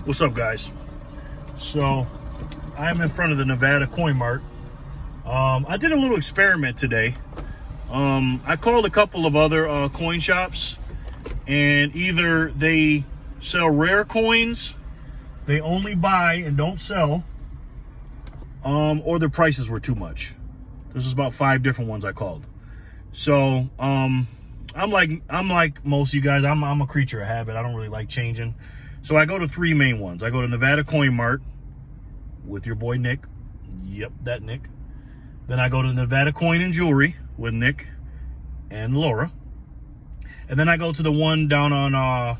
What's up, guys? So I'm in front of the Nevada Coin Mart. I did a little experiment today. I called a couple of other coin shops, and either they sell rare coins, they only buy and don't sell, or their prices were too much. This is about 5 different ones I called. So I'm like most of you guys. I'm a creature of habit. I don't really like changing. So I go to 3 main ones. I go to Nevada Coin Mart with your boy Nick. Yep, that Nick. Then I go to Nevada Coin and Jewelry with Nick and Laura. And then I go to the one down on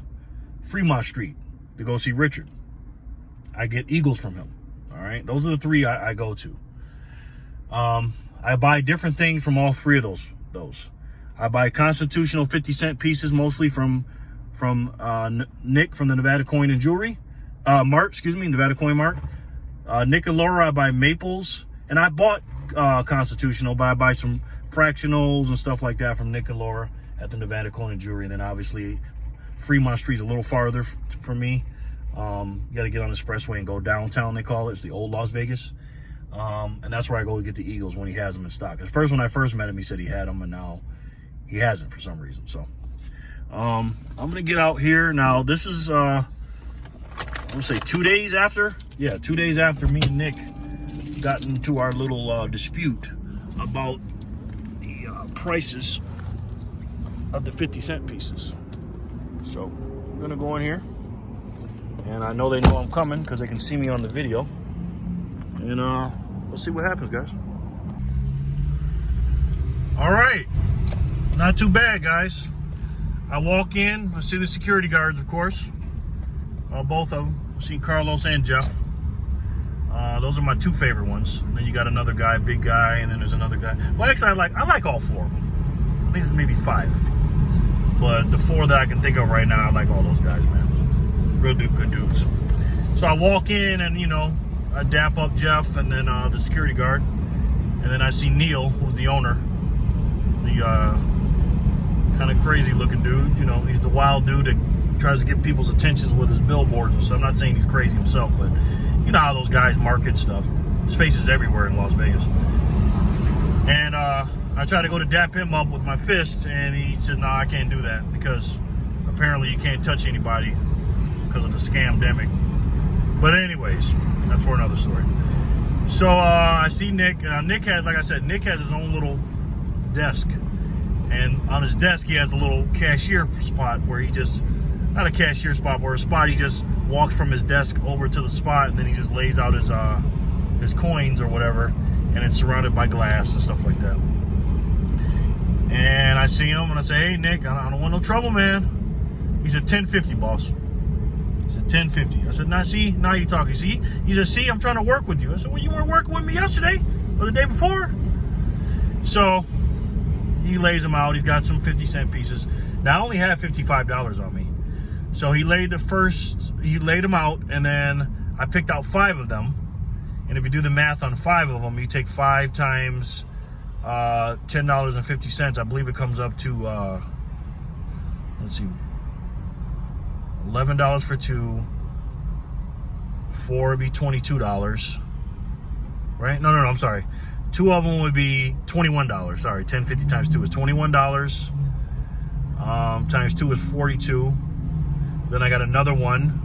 Fremont Street to go see Richard. I get Eagles from him. All right, those are the 3 I go to. I buy different things from all 3 of those. I buy constitutional 50-cent pieces, mostly from Nick from the Nevada Coin and Jewelry Nevada Coin Mart. Nick and Laura, I buy maples, and I bought constitutional, but I buy some fractionals and stuff like that from Nick and Laura at the Nevada Coin and Jewelry. And then obviously Fremont Street's a little farther for me. You got to get on the expressway and go downtown, they call it. It's the old Las Vegas. And that's where I go to get the Eagles when he has them in stock. At first, when I first met him, he said he had them, and now he hasn't for some reason. So I'm gonna get out here now. This is I'm gonna say 2 days after. Yeah, 2 days after me and Nick got into our little dispute about the prices of the 50-cent pieces. So we're gonna go in here, and I know they know I'm coming because they can see me on the video. And we'll see what happens, guys. All right, not too bad, guys. I walk in, I see the security guards, of course, both of them. I see Carlos and Jeff. Those are my 2 favorite ones. And then you got another guy, big guy, and then there's another guy. Well, actually, I like all 4 of them. I think there's maybe 5, but the 4 that I can think of right now, I like all those guys, man. Real good dudes. So I walk in, and I dap up Jeff and then the security guard, and then I see Neil, who's the owner, the kind of crazy looking dude. He's the wild dude that tries to get people's attentions with his billboards and stuff. I'm not saying he's crazy himself, but you know how those guys market stuff. His face is everywhere in Las Vegas. And I tried to go to dap him up with my fist, and he said, "No, I can't do that because apparently you can't touch anybody because of the scamdemic." But anyways, that's for another story. So I see Nick, and Nick has his own little desk. And on his desk, he has a little cashier spot where he just, not a cashier spot, where a spot he just walks from his desk over to the spot, and then he just lays out his coins or whatever, and it's surrounded by glass and stuff like that. And I see him, and I say, "Hey, Nick, I don't want no trouble, man." He said, "1050, boss." He said, "1050. I said, now you talking. See? He said, "See, I'm trying to work with you." I said, "Well, you weren't working with me yesterday or the day before." So he lays them out. He's got some 50-cent pieces. Now, I only had $55 on me. So he laid them out, and then I picked out 5 of them. And if you do the math on 5 of them, you take 5 times $10.50. I believe it comes up to, let's see, $11 for 2. 4 would be $22, right? No, I'm sorry. 2 of them would be $21. Sorry, 1050 times 2 is $21. Times 2 is 42. Then I got another one,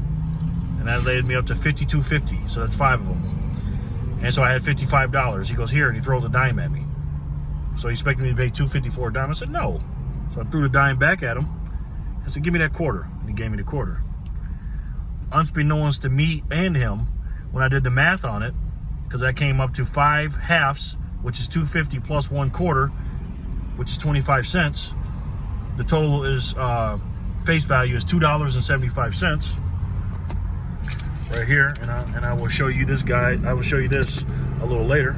and that laid me up to $52.50. So that's 5 of them. And so I had $55. He goes, "Here," and he throws a dime at me. So he expected me to pay $2.50 for a dime. I said, "No." So I threw the dime back at him. I said, "Give me that quarter." And he gave me the quarter. Unbeknownst to me and him, when I did the math on it, because that came up to 5 halves, which is $2.50 plus 1 quarter, which is 25 cents. The total is face value is $2.75 right here, and I will show you this guy. I will show you this a little later.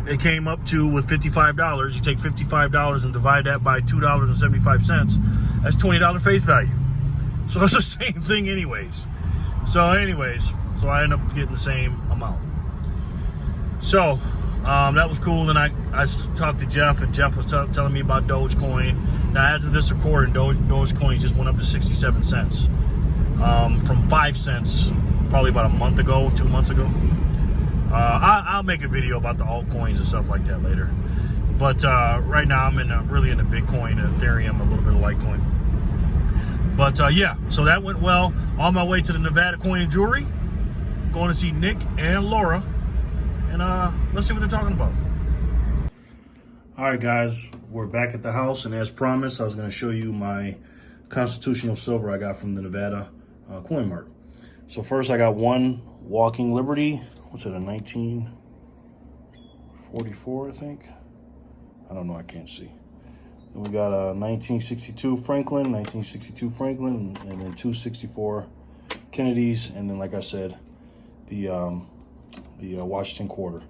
It came up to, with $55. You take $55 and divide that by $2.75. That's $20 face value. So it's the same thing, anyways. So I end up getting the same amount. So that was cool. Then I talked to Jeff, and Jeff was telling me about Dogecoin. Now, as of this recording, Dogecoin just went up to 67 cents. from 5 cents probably about a month ago, 2 months ago. I'll make a video about the altcoins and stuff like that later. But right now I'm really into Bitcoin and Ethereum, a little bit of Litecoin. But yeah, so that went well. On my way to the Nevada Coin and Jewelry, going to see Nick and Laura, and let's see what they're talking about. All right, guys, we're back at the house, and as promised, I was going to show you my constitutional silver I got from the Nevada Coin Mart. So first, I got one Walking Liberty. What's it, a 1944, I think? I don't know, I can't see. Then we got a 1962 Franklin, and then 264 Kennedys, and then, like I said, the Washington quarter.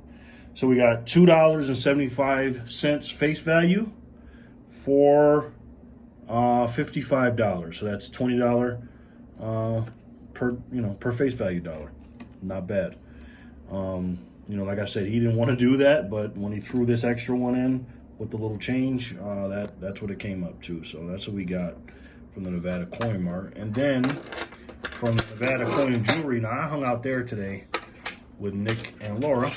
So we got $2.75 face value for $55. So that's $20 per face value dollar. Not bad. Like I said, he didn't want to do that, but when he threw this extra one in with the little change, that's what it came up to. So that's what we got from the Nevada Coin Mart. And then from the Nevada Coin and Jewelry, now I hung out there today with Nick and Laura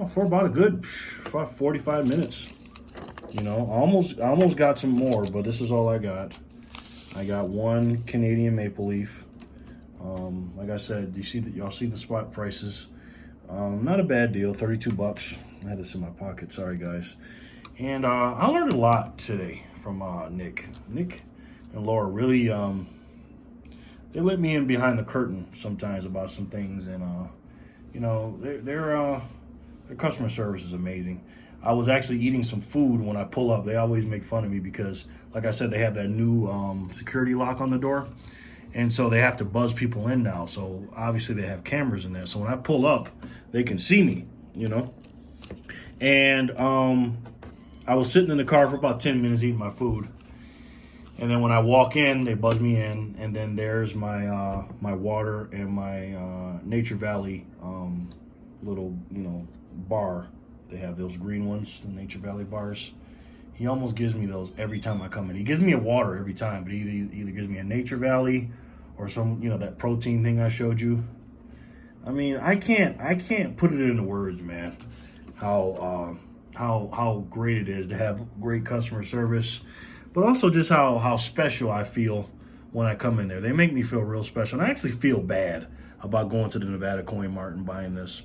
for about a good 45 minutes. I almost got some more, but this is all I got. I got one Canadian maple leaf. Like I said, y'all see the spot prices. Not a bad deal, $32. I had this in my pocket, sorry guys. And I learned a lot today from Nick. Nick and Laura really, they let me in behind the curtain sometimes about some things, and their customer service is amazing. I was actually eating some food when I pull up. They always make fun of me because, like I said, they have that new security lock on the door. And so they have to buzz people in now. So obviously they have cameras in there. So when I pull up, they can see me, And I was sitting in the car for about 10 minutes eating my food. And then when I walk in, they buzz me in. And then there's my my water and my Nature Valley little, bar. They have those green ones, the Nature Valley bars. He almost gives me those every time I come in. He gives me a water every time, but he either gives me a Nature Valley or some, that protein thing I showed you. I mean, I can't put it into words, man. How great it is to have great customer service, but also just how special I feel when I come in there. They make me feel real special, and I actually feel bad about going to the Nevada Coin Mart and buying this,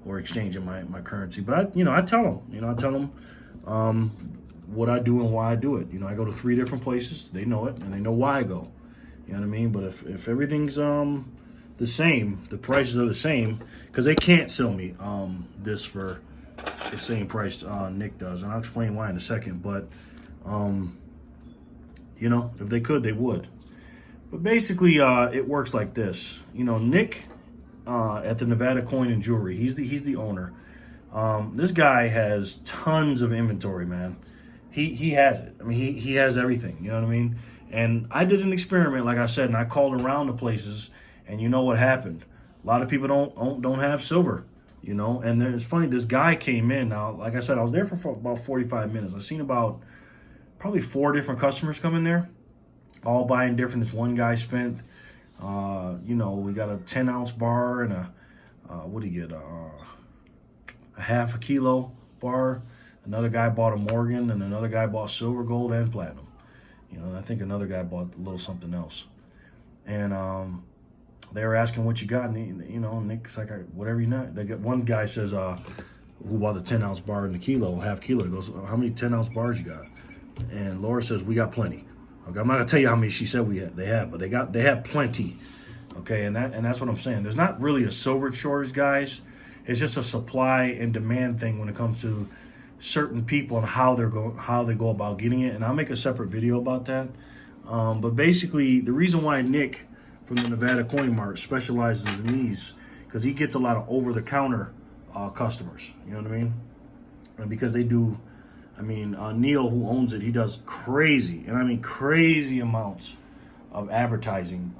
or exchanging my currency. But I tell them, what I do and why I do it. I go to 3 different places. They know it, and they know why I go. You know what I mean? But if everything's the same, the prices are the same, because they can't sell me this for the same price Nick does, and I'll explain why in a second. But if they could, they would. But basically, it works like this. Nick at the Nevada Coin and Jewelry, he's the owner. This guy has tons of inventory, man. He has it. I mean, he has everything. You know what I mean? And I did an experiment, like I said, and I called around the places, and you know what happened? A lot of people don't have silver, And it's funny, this guy came in. Now, like I said, I was there for about 45 minutes. I've seen about probably 4 different customers come in there, all buying different. This one guy spent, we got a 10-ounce bar and a half a kilo bar. Another guy bought a Morgan, and another guy bought silver, gold, and platinum. And I think another guy bought a little something else. And they were asking what you got, and Nick's like, whatever you know. They got one guy says, who bought the 10-ounce bar and the half kilo. He goes, how many 10-ounce bars you got? And Laura says, we got plenty. Okay, I'm not gonna tell you how many she said they have, but they have plenty. Okay, and that's what I'm saying. There's not really a silver shortage, guys. It's just a supply and demand thing when it comes to certain people and how they go about getting it. And I'll make a separate video about that. But basically, the reason why Nick from the Nevada Coin Mart specializes in these, because he gets a lot of over-the-counter customers. You know what I mean? And because they do, Neil, who owns it, he does crazy, and I mean crazy amounts of advertising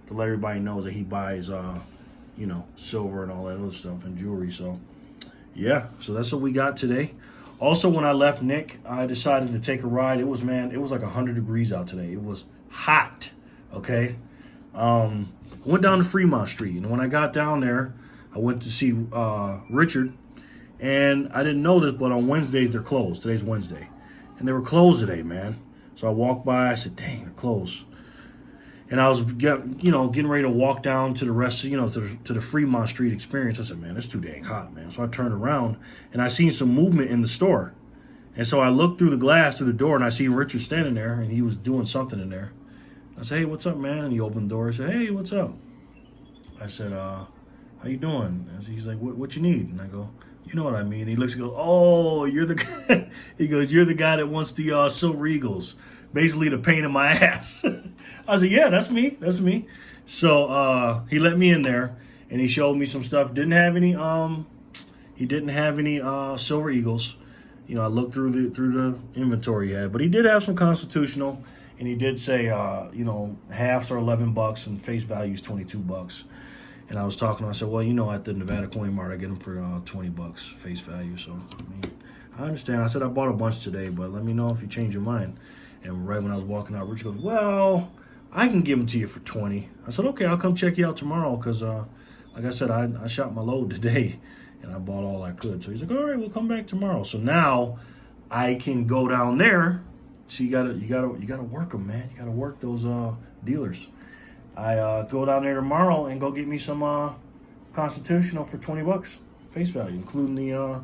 to let everybody know that he buys, silver and all that other stuff and jewelry. So, yeah, so that's what we got today. Also, when I left Nick, I decided to take a ride. It was like 100 degrees out today. It was hot, okay? I went down to Fremont Street, and when I got down there, I went to see Richard, and I didn't know this, but on Wednesdays they're closed. Today's Wednesday, and they were closed today, man. So I walked by. I said, "Dang, they're closed." And I was getting ready to walk down to the rest, to the Fremont Street Experience. I said, "Man, it's too dang hot, man." So I turned around, and I seen some movement in the store. And so I looked through the glass through the door, and I seen Richard standing there, and he was doing something in there. I said, "Hey, what's up, man?" And he opened the door. He said, "Hey, what's up?" I said, "How you doing?" And he's like, "What you need?" And I go, "You know what I mean." He looks and goes, "Oh, you're the guy." He goes, "You're the guy that wants the Silver Eagles, basically the pain in my ass." I said, "Yeah, that's me. That's me." So he let me in there, and he showed me some stuff. He didn't have any Silver Eagles. I looked through the inventory he had, but he did have some Constitutional, and he did say, halves are $11 and face value is $22. And I was talking to him, I said, "Well, at the Nevada Coin Mart, I get them for $20 face value. So, I understand." I said, "I bought a bunch today, but let me know if you change your mind." And right when I was walking out, Rich goes, "Well, I can give them to you for 20. I said, "Okay, I'll come check you out tomorrow because, like I said, I shot my load today and I bought all I could." So he's like, "All right, we'll come back tomorrow." So now I can go down there. So you gotta work them, man. You gotta work those dealers. I go down there tomorrow and go get me some Constitutional for $20 face value, including the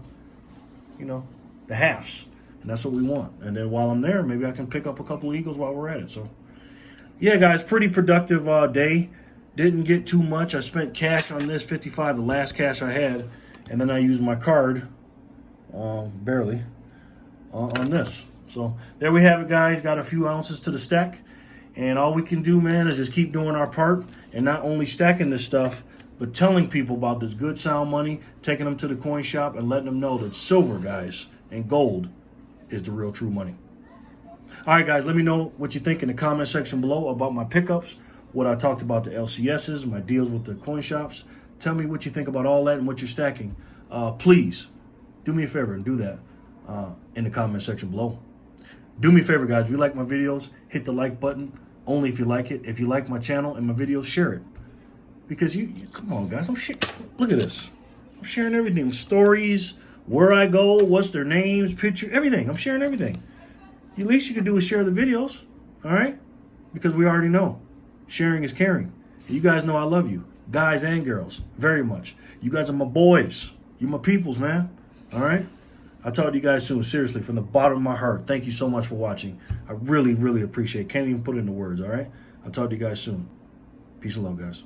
halves, and that's what we want. And then while I'm there, maybe I can pick up a couple Eagles while we're at it. So, yeah, guys, pretty productive day. Didn't get too much. I spent cash on this 55, the last cash I had, and then I used my card, barely, on this. So there we have it, guys. Got a few ounces to the stack. And all we can do, man, is just keep doing our part and not only stacking this stuff, but telling people about this good sound money, taking them to the coin shop and letting them know that silver, guys, and gold is the real true money. All right, guys, let me know what you think in the comment section below about my pickups, what I talked about the LCSs, my deals with the coin shops. Tell me what you think about all that and what you're stacking. Please do me a favor and do that in the comment section below. Do me a favor, guys. If you like my videos, hit the like button. Only if you like it. If you like my channel and my videos, share it. Because you come on, guys. Look at this. I'm sharing everything. Stories, where I go, what's their names, picture, everything. I'm sharing everything. The least you can do is share the videos. All right? Because we already know. Sharing is caring. And you guys know I love you. Guys and girls. Very much. You guys are my boys. You're my peoples, man. All right? I'll talk to you guys soon. Seriously, from the bottom of my heart, thank you so much for watching. I really, really appreciate it. Can't even put it into words, all right? I'll talk to you guys soon. Peace and love, guys.